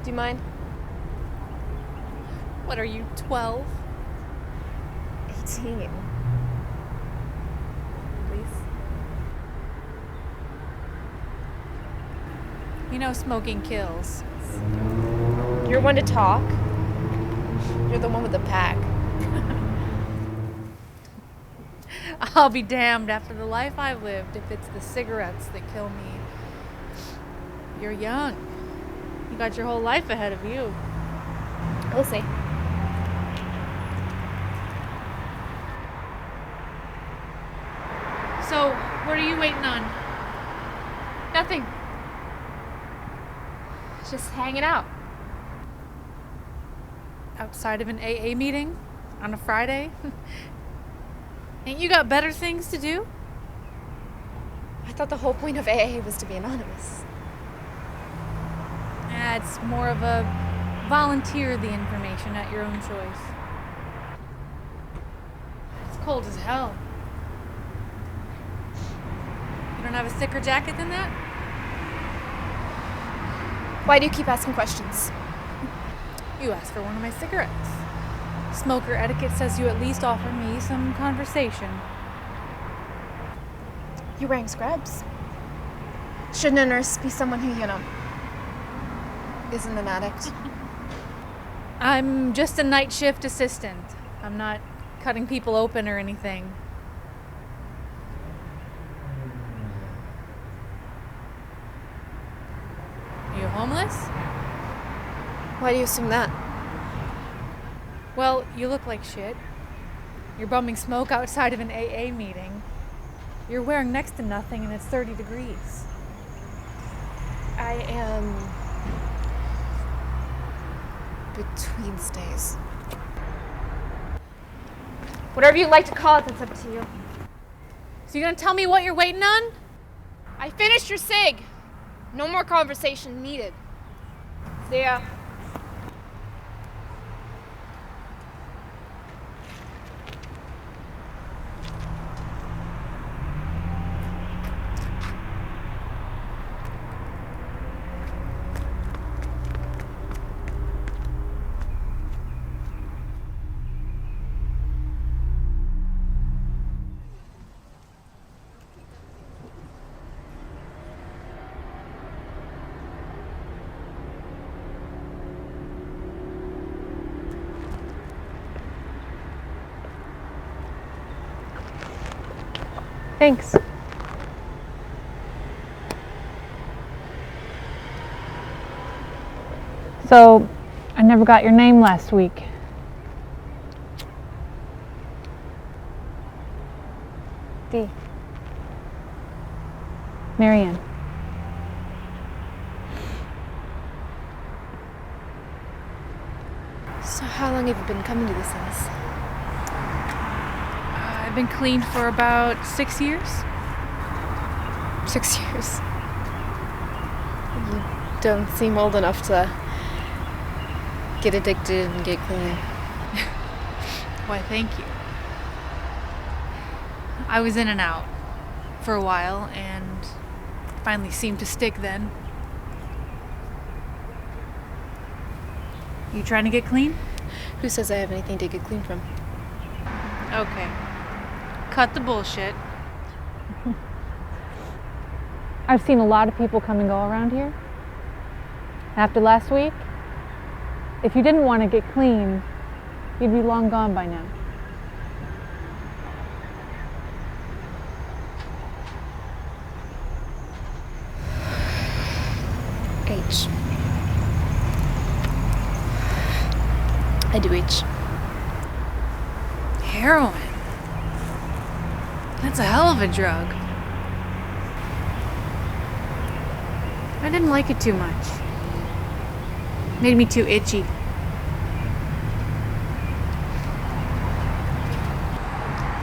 Do you mind? What are you, 12? 18. Please? You know smoking kills. You're one to talk. You're the one with the pack. I'll be damned after the life I've lived if it's the cigarettes that kill me. You're young. You got your whole life ahead of you. We'll see. So, what are you waiting on? Nothing. Just hanging out. Outside of an AA meeting? On a Friday? Ain't you got better things to do? I thought the whole point of AA was to be anonymous. Yeah, it's more of a volunteer the information at your own choice. It's cold as hell. You don't have a thicker jacket than that? Why do you keep asking questions? You asked for one of my cigarettes. Smoker etiquette says you at least offer me some conversation. You're wearing scrubs. Shouldn't a nurse be someone who, isn't an addict? I'm just a night shift assistant. I'm not cutting people open or anything. You homeless? Why do you assume that? Well, you look like shit. You're bumming smoke outside of an AA meeting. You're wearing next to nothing and it's 30 degrees. I am between stays. Whatever you'd like to call it, that's up to you. So you gonna tell me what you're waiting on? I finished your cig. No more conversation needed. See ya. Thanks. So, I never got your name last week. D. Marianne. So how long have you been coming to this house? I've been clean for about 6 years. 6 years. You don't seem old enough to get addicted and get clean. Why, thank you. I was in and out for a while and finally seemed to stick then. You trying to get clean? Who says I have anything to get clean from? Okay. Cut the bullshit. I've seen a lot of people come and go around here. After last week, if you didn't want to get clean, you'd be long gone by now. H. I do H. Heroin. That's a hell of a drug. I didn't like it too much. Made me too itchy.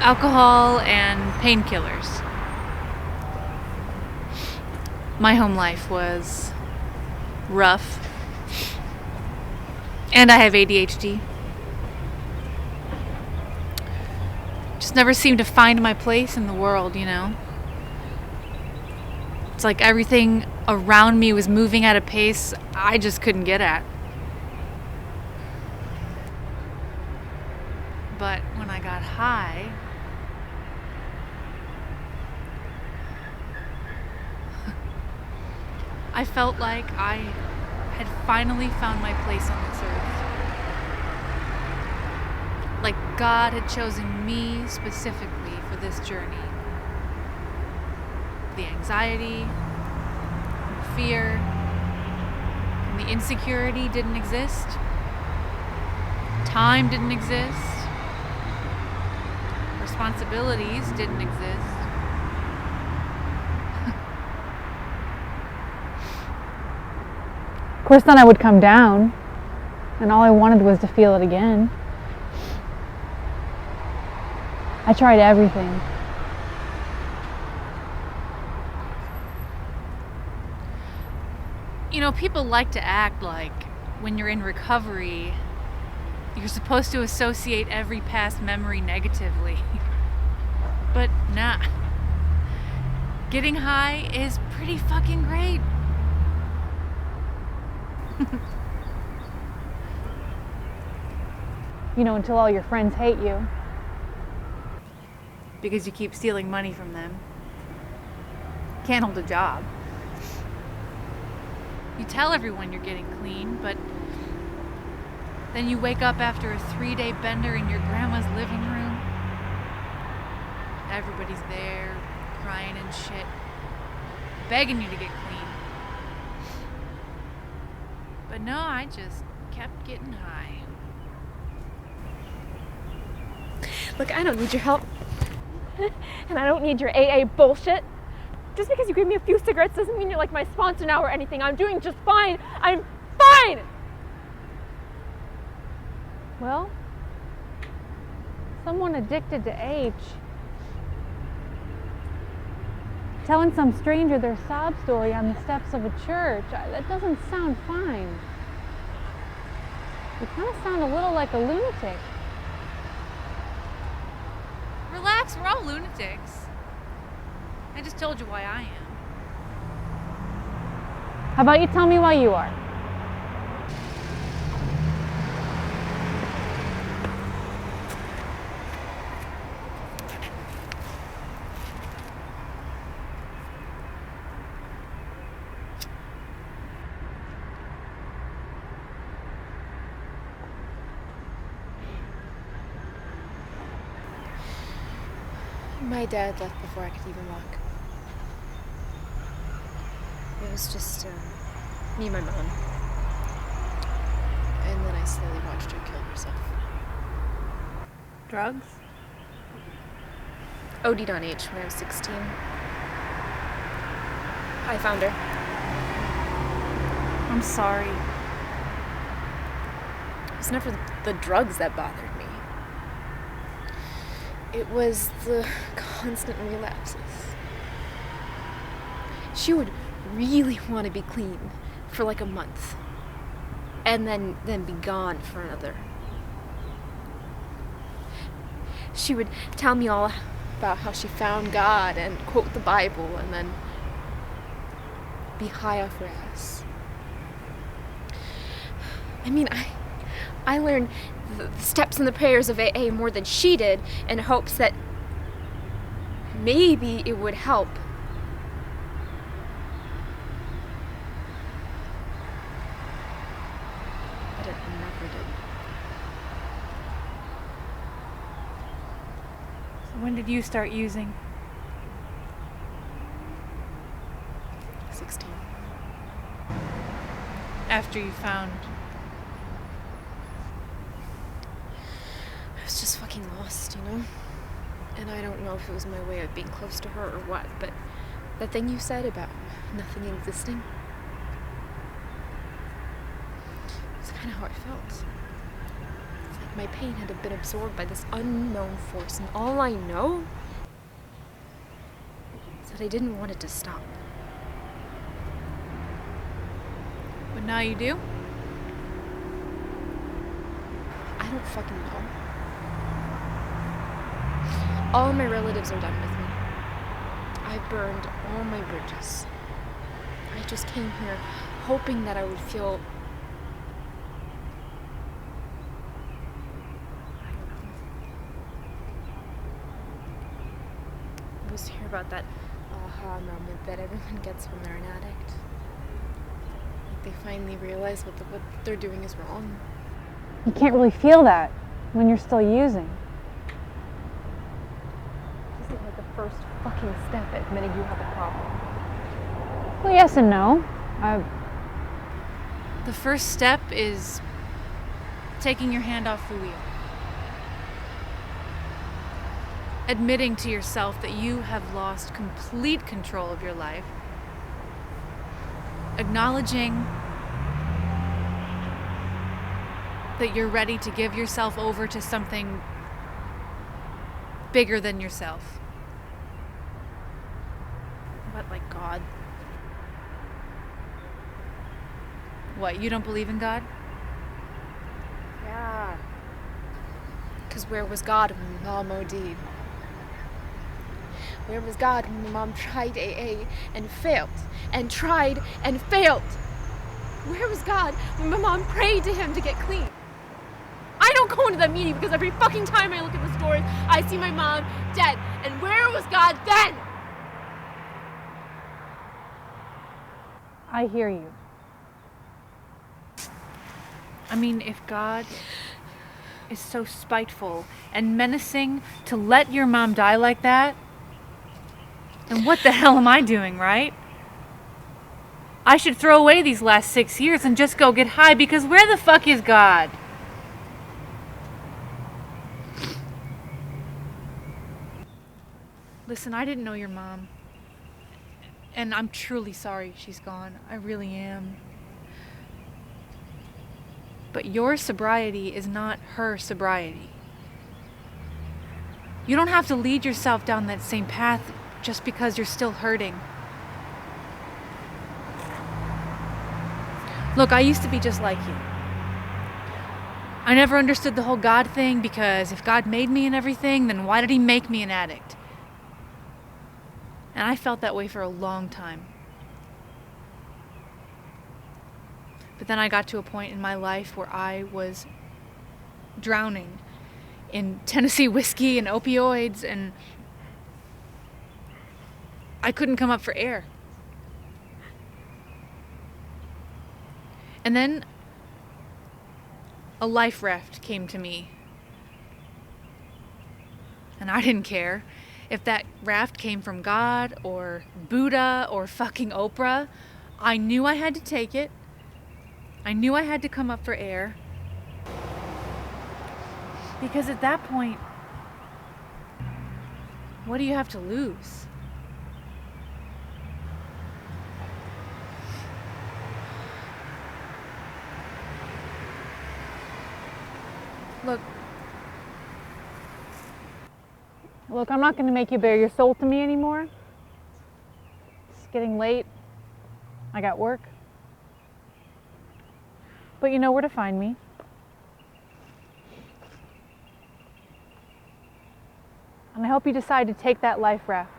Alcohol and painkillers. My home life was rough. And I have ADHD. Just never seemed to find my place in the world, you know? It's like everything around me was moving at a pace I just couldn't get at. But when I got high, I felt like I had finally found my place on this earth. Like God had chosen me specifically for this journey. The anxiety, the fear, and the insecurity didn't exist. Time didn't exist. Responsibilities didn't exist. Of course, then I would come down, and all I wanted was to feel it again. I tried everything. You know, people like to act like when you're in recovery, you're supposed to associate every past memory negatively. But nah. Getting high is pretty fucking great. You know, until all your friends hate you. Because you keep stealing money from them. Can't hold a job. You tell everyone you're getting clean, but then you wake up after a 3-day bender in your grandma's living room. Everybody's there, crying and shit, begging you to get clean. But no, I just kept getting high. Look, I don't need your help. And I don't need your AA bullshit. Just because you gave me a few cigarettes doesn't mean you're like my sponsor now or anything. I'm doing just fine. I'm fine! Well, someone addicted to H telling some stranger their sob story on the steps of a church, that doesn't sound fine. You kind of sound a little like a lunatic. Relax, we're all lunatics. I just told you why I am. How about you tell me why you are? My dad left before I could even walk. It was just me and my mom. And then I slowly watched her kill herself. Drugs? OD'd on H when I was 16. I found her. I'm sorry. It was never the drugs that bothered me. It was the constant relapses. She would really want to be clean for like a month and then be gone for another. She would tell me all about how she found God and quote the Bible and then be high off her ass. I mean, I learned the steps and the prayers of AA more than she did in hopes that maybe it would help. But it never did. So when did you start using? 16. After you found... I was just fucking lost, you know? And I don't know if it was my way of being close to her or what, but that thing you said about nothing existing, it's kind of how I felt. It's like my pain had been absorbed by this unknown force, and all I know is that I didn't want it to stop. But now you do? I don't fucking know. All my relatives are done with me. I burned all my bridges. I just came here hoping that I would feel, I don't know, always hear about that aha moment that everyone gets when they're an addict. Like they finally realize what they're doing is wrong. You can't really feel that when you're still using. This is like the first fucking step admitting you have a problem. Well, yes and no. The first step is taking your hand off the wheel. Admitting to yourself that you have lost complete control of your life. Acknowledging that you're ready to give yourself over to something bigger than yourself. What, like God? What, you don't believe in God? Yeah. Because where was God when Mom OD'd? Where was God when my mom tried AA and failed? And tried and failed? Where was God when my mom prayed to him to get clean? I don't go into that meeting because every fucking time I look at the stories, I see my mom dead. And where was God then? I hear you. I mean, if God is so spiteful and menacing to let your mom die like that, then what the hell am I doing, right? I should throw away these last 6 years and just go get high, because where the fuck is God? Listen, I didn't know your mom. And I'm truly sorry she's gone. I really am. But your sobriety is not her sobriety. You don't have to lead yourself down that same path just because you're still hurting. Look, I used to be just like you. I never understood the whole God thing, because if God made me and everything, then why did he make me an addict? And I felt that way for a long time. But then I got to a point in my life where I was drowning in Tennessee whiskey and opioids, and I couldn't come up for air. And then a life raft came to me. And I didn't care if that raft came from God or Buddha or fucking Oprah. I knew I had to take it. I knew I had to come up for air. Because at that point, what do you have to lose? Look, I'm not going to make you bare your soul to me anymore. It's getting late. I got work. But you know where to find me. And I hope you decide to take that life raft.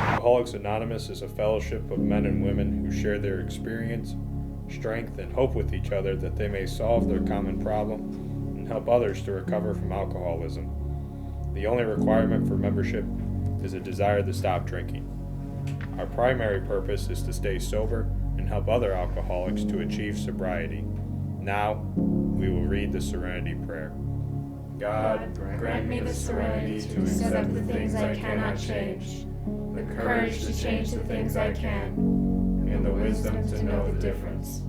Alcoholics Anonymous is a fellowship of men and women who share their experience, strength, and hope with each other that they may solve their common problem and help others to recover from alcoholism. The only requirement for membership is a desire to stop drinking. Our primary purpose is to stay sober and help other alcoholics to achieve sobriety. Now, we will read the Serenity Prayer. God, grant me the serenity to accept the things I cannot change, the courage to change the things I can, and the wisdom to know the difference.